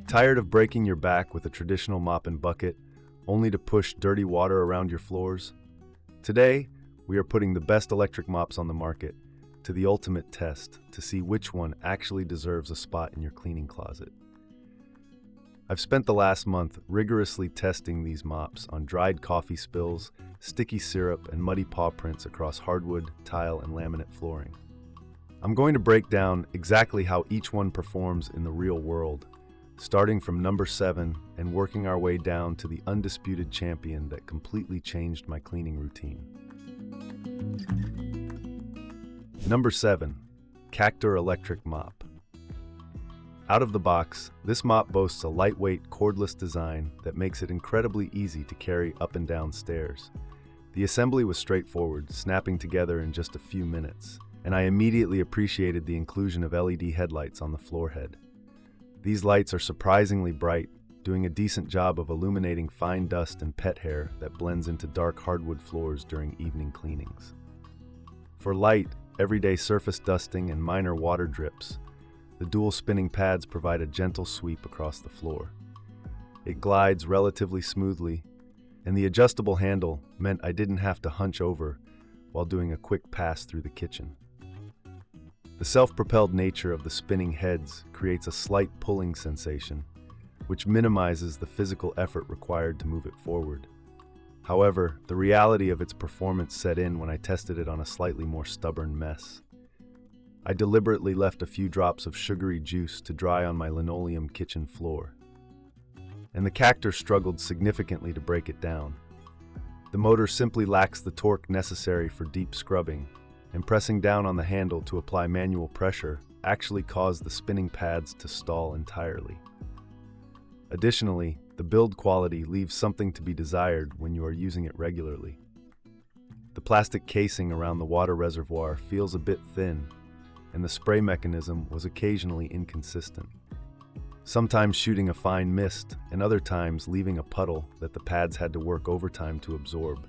Tired of breaking your back with a traditional mop and bucket, only to push dirty water around your floors? Today, we are putting the best electric mops on the market to the ultimate test to see which one actually deserves a spot in your cleaning closet. I've spent the last month rigorously testing these mops on dried coffee spills, sticky syrup, and muddy paw prints across hardwood, tile, and laminate flooring. I'm going to break down exactly how each one performs in the real world, starting from number 7 and working our way down to the undisputed champion that completely changed my cleaning routine. Number 7. KACTOR Electric Mop. Out of the box, this mop boasts a lightweight, cordless design that makes it incredibly easy to carry up and down stairs. The assembly was straightforward, snapping together in just a few minutes, and I immediately appreciated the inclusion of LED headlights on the floor head. These lights are surprisingly bright, doing a decent job of illuminating fine dust and pet hair that blends into dark hardwood floors during evening cleanings. For light, everyday surface dusting and minor water drips, the dual spinning pads provide a gentle sweep across the floor. It glides relatively smoothly, and the adjustable handle meant I didn't have to hunch over while doing a quick pass through the kitchen. The self-propelled nature of the spinning heads creates a slight pulling sensation, which minimizes the physical effort required to move it forward. However, the reality of its performance set in when I tested it on a slightly more stubborn mess. I deliberately left a few drops of sugary juice to dry on my linoleum kitchen floor, and the KACTOR struggled significantly to break it down. The motor simply lacks the torque necessary for deep scrubbing, and pressing down on the handle to apply manual pressure actually caused the spinning pads to stall entirely. Additionally, the build quality leaves something to be desired when you are using it regularly. The plastic casing around the water reservoir feels a bit thin, and the spray mechanism was occasionally inconsistent, sometimes shooting a fine mist and other times leaving a puddle that the pads had to work overtime to absorb.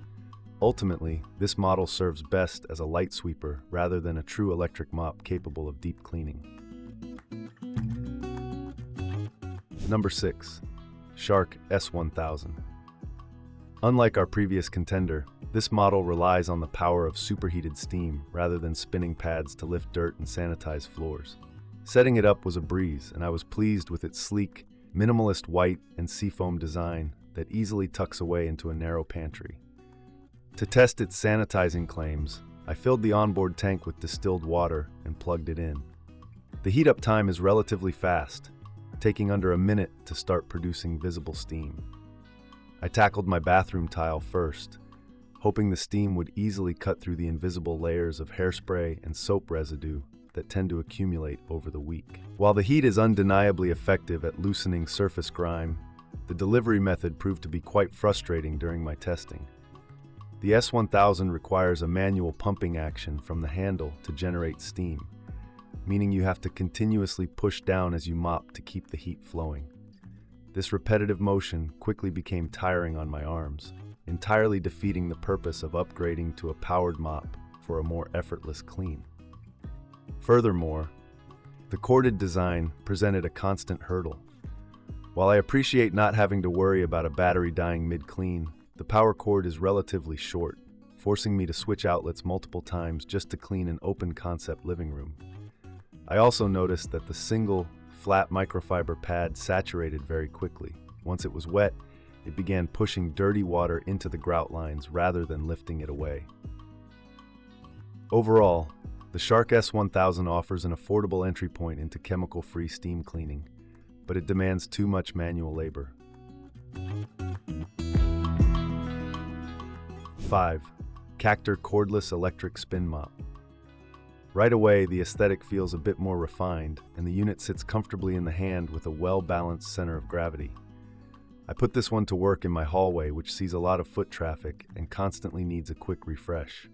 Ultimately, this model serves best as a light sweeper rather than a true electric mop capable of deep cleaning. Number 6. Shark S1000. Unlike our previous contender, this model relies on the power of superheated steam rather than spinning pads to lift dirt and sanitize floors. Setting it up was a breeze, and I was pleased with its sleek, minimalist white and seafoam design that easily tucks away into a narrow pantry. To test its sanitizing claims, I filled the onboard tank with distilled water and plugged it in. The heat-up time is relatively fast, taking under a minute to start producing visible steam. I tackled my bathroom tile first, hoping the steam would easily cut through the invisible layers of hairspray and soap residue that tend to accumulate over the week. While the heat is undeniably effective at loosening surface grime, the delivery method proved to be quite frustrating during my testing. The S1000 requires a manual pumping action from the handle to generate steam, meaning you have to continuously push down as you mop to keep the heat flowing. This repetitive motion quickly became tiring on my arms, entirely defeating the purpose of upgrading to a powered mop for a more effortless clean. Furthermore, the corded design presented a constant hurdle. While I appreciate not having to worry about a battery dying mid-clean, the power cord is relatively short, forcing me to switch outlets multiple times just to clean an open-concept living room. I also noticed that the single, flat microfiber pad saturated very quickly. Once it was wet, it began pushing dirty water into the grout lines rather than lifting it away. Overall, the Shark S1000 offers an affordable entry point into chemical-free steam cleaning, but it demands too much manual labor. 5. KACTOR Cordless Electric Spin Mop. Right away, the aesthetic feels a bit more refined, and the unit sits comfortably in the hand with a well-balanced center of gravity. I put this one to work in my hallway, which sees a lot of foot traffic and constantly needs a quick refresh.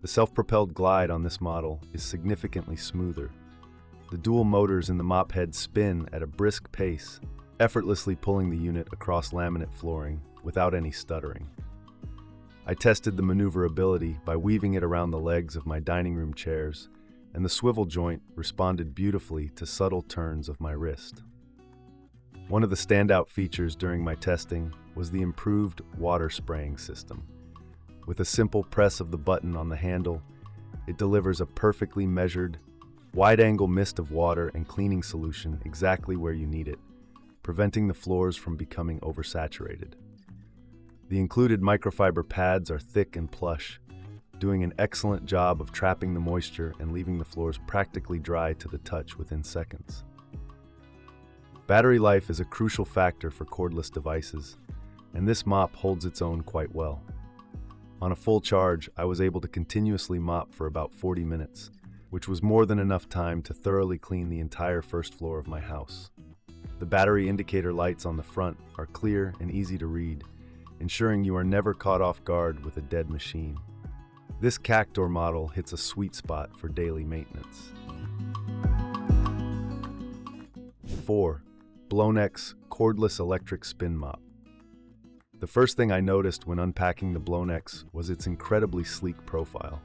The self-propelled glide on this model is significantly smoother. The dual motors in the mop head spin at a brisk pace, effortlessly pulling the unit across laminate flooring without any stuttering. I tested the maneuverability by weaving it around the legs of my dining room chairs, and the swivel joint responded beautifully to subtle turns of my wrist. One of the standout features during my testing was the improved water spraying system. With a simple press of the button on the handle, it delivers a perfectly measured, wide-angle mist of water and cleaning solution exactly where you need it, preventing the floors from becoming oversaturated. The included microfiber pads are thick and plush, doing an excellent job of trapping the moisture and leaving the floors practically dry to the touch within seconds. Battery life is a crucial factor for cordless devices, and this mop holds its own quite well. On a full charge, I was able to continuously mop for about 40 minutes, which was more than enough time to thoroughly clean the entire first floor of my house. The battery indicator lights on the front are clear and easy to read, ensuring you are never caught off guard with a dead machine. This KACTOR model hits a sweet spot for daily maintenance. 4. BLONEX Cordless Electric Spin Mop. The first thing I noticed when unpacking the BLONEX was its incredibly sleek profile.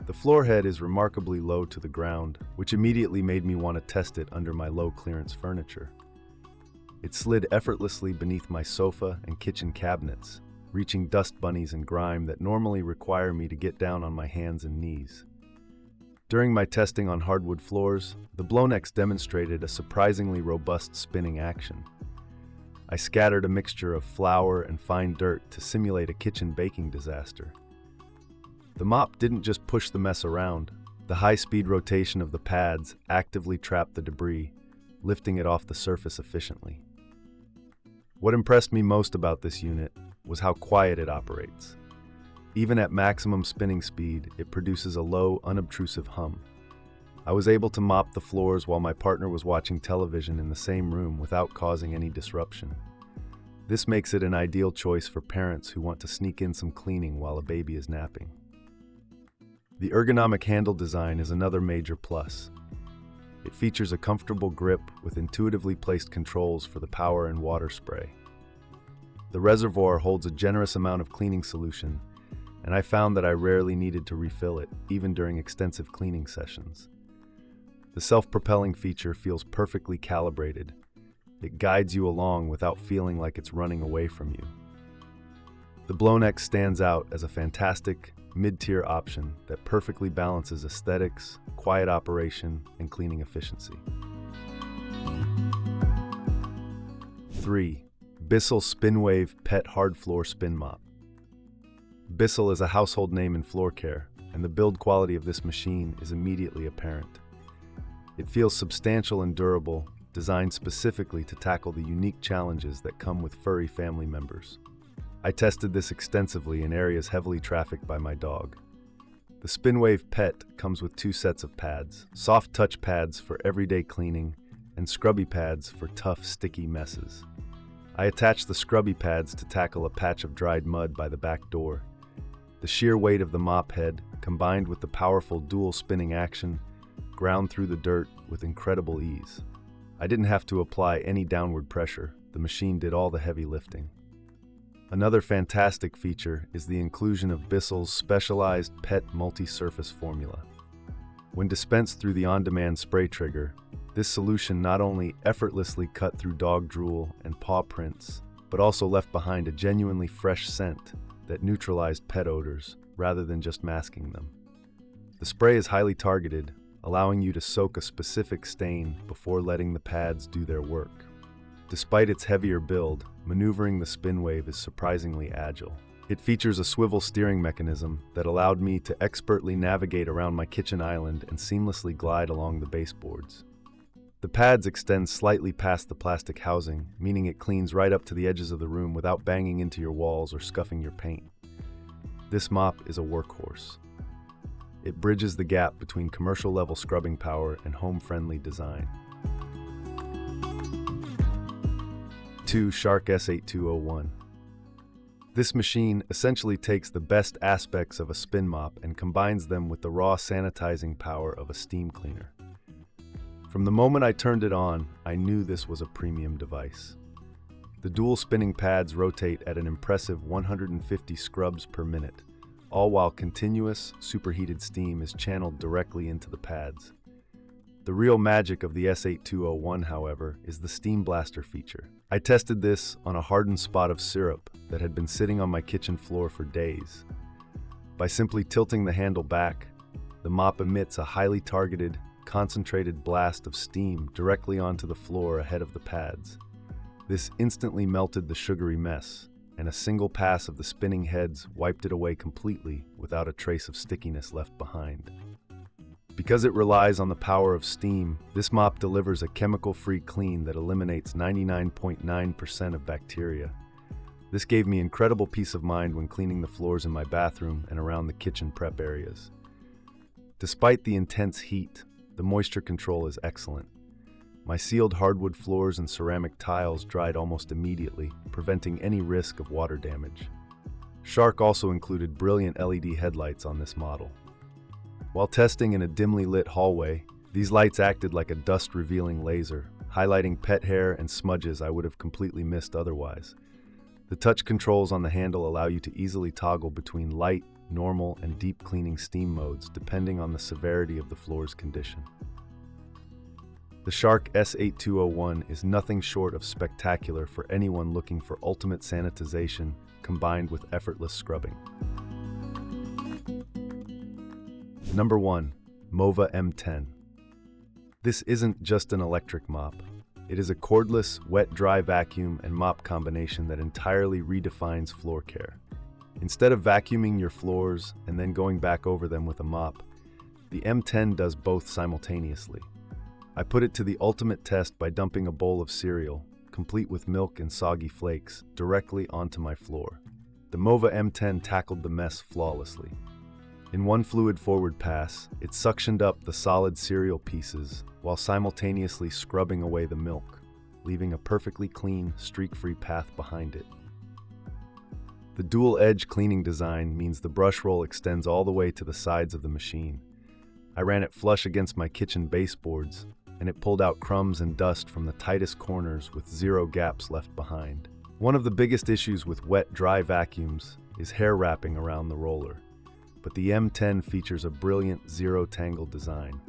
The floor head is remarkably low to the ground, which immediately made me want to test it under my low-clearance furniture. It slid effortlessly beneath my sofa and kitchen cabinets, reaching dust bunnies and grime that normally require me to get down on my hands and knees. During my testing on hardwood floors, the BLONEX demonstrated a surprisingly robust spinning action. I scattered a mixture of flour and fine dirt to simulate a kitchen baking disaster. The mop didn't just push the mess around. The high-speed rotation of the pads actively trapped the debris, lifting it off the surface efficiently. What impressed me most about this unit was how quiet it operates. Even at maximum spinning speed, it produces a low, unobtrusive hum. I was able to mop the floors while my partner was watching television in the same room without causing any disruption. This makes it an ideal choice for parents who want to sneak in some cleaning while a baby is napping. The ergonomic handle design is another major plus. It features a comfortable grip with intuitively placed controls for the power and water spray. The reservoir holds a generous amount of cleaning solution, and I found that I rarely needed to refill it, even during extensive cleaning sessions. The self-propelling feature feels perfectly calibrated. It guides you along without feeling like it's running away from you. The BLONEX stands out as a fantastic, mid-tier option that perfectly balances aesthetics, quiet operation, and cleaning efficiency. 3. BISSELL SpinWave Pet Hard Floor Spin Mop. BISSELL is a household name in floor care, and the build quality of this machine is immediately apparent. It feels substantial and durable, designed specifically to tackle the unique challenges that come with furry family members. I tested this extensively in areas heavily trafficked by my dog. The SpinWave Pet comes with 2 sets of pads, soft touch pads for everyday cleaning, and scrubby pads for tough, sticky messes. I attached the scrubby pads to tackle a patch of dried mud by the back door. The sheer weight of the mop head, combined with the powerful dual spinning action, ground through the dirt with incredible ease. I didn't have to apply any downward pressure. The machine did all the heavy lifting. Another fantastic feature is the inclusion of BISSELL's specialized pet multi-surface formula. When dispensed through the on-demand spray trigger, this solution not only effortlessly cut through dog drool and paw prints, but also left behind a genuinely fresh scent that neutralized pet odors rather than just masking them. The spray is highly targeted, allowing you to soak a specific stain before letting the pads do their work. Despite its heavier build, maneuvering the SpinWave is surprisingly agile. It features a swivel steering mechanism that allowed me to expertly navigate around my kitchen island and seamlessly glide along the baseboards. The pads extend slightly past the plastic housing, meaning it cleans right up to the edges of the room without banging into your walls or scuffing your paint. This mop is a workhorse. It bridges the gap between commercial-level scrubbing power and home-friendly design. 2. Shark S8201. This machine essentially takes the best aspects of a spin mop and combines them with the raw sanitizing power of a steam cleaner. From the moment I turned it on, I knew this was a premium device. The dual spinning pads rotate at an impressive 150 scrubs per minute, all while continuous, superheated steam is channeled directly into the pads. The real magic of the S8201, however, is the steam blaster feature. I tested this on a hardened spot of syrup that had been sitting on my kitchen floor for days. By simply tilting the handle back, the mop emits a highly targeted, concentrated blast of steam directly onto the floor ahead of the pads. This instantly melted the sugary mess, and a single pass of the spinning heads wiped it away completely without a trace of stickiness left behind. Because it relies on the power of steam, this mop delivers a chemical-free clean that eliminates 99.9% of bacteria. This gave me incredible peace of mind when cleaning the floors in my bathroom and around the kitchen prep areas. Despite the intense heat, the moisture control is excellent. My sealed hardwood floors and ceramic tiles dried almost immediately, preventing any risk of water damage. Shark also included brilliant LED headlights on this model. While testing in a dimly lit hallway, these lights acted like a dust-revealing laser, highlighting pet hair and smudges I would have completely missed otherwise. The touch controls on the handle allow you to easily toggle between light, normal, and deep cleaning steam modes depending on the severity of the floor's condition. The Shark S8201 is nothing short of spectacular for anyone looking for ultimate sanitization combined with effortless scrubbing. Number 1. MOVA M10. This isn't just an electric mop. It is a cordless, wet-dry vacuum and mop combination that entirely redefines floor care. Instead of vacuuming your floors and then going back over them with a mop, the M10 does both simultaneously. I put it to the ultimate test by dumping a bowl of cereal, complete with milk and soggy flakes, directly onto my floor. The MOVA M10 tackled the mess flawlessly. In one fluid forward pass, it suctioned up the solid cereal pieces while simultaneously scrubbing away the milk, leaving a perfectly clean, streak-free path behind it. The dual-edge cleaning design means the brush roll extends all the way to the sides of the machine. I ran it flush against my kitchen baseboards, and it pulled out crumbs and dust from the tightest corners with zero gaps left behind. One of the biggest issues with wet, dry vacuums is hair wrapping around the roller, but the M10 features a brilliant zero-tangle design.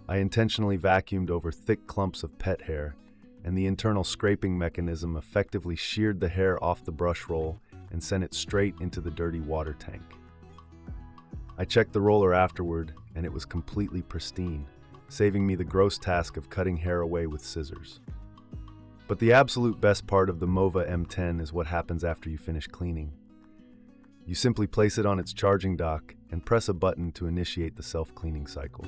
I intentionally vacuumed over thick clumps of pet hair, and the internal scraping mechanism effectively sheared the hair off the brush roll and sent it straight into the dirty water tank. I checked the roller afterward, and it was completely pristine, saving me the gross task of cutting hair away with scissors. But the absolute best part of the MOVA M10 is what happens after you finish cleaning. You simply place it on its charging dock and press a button to initiate the self-cleaning cycle.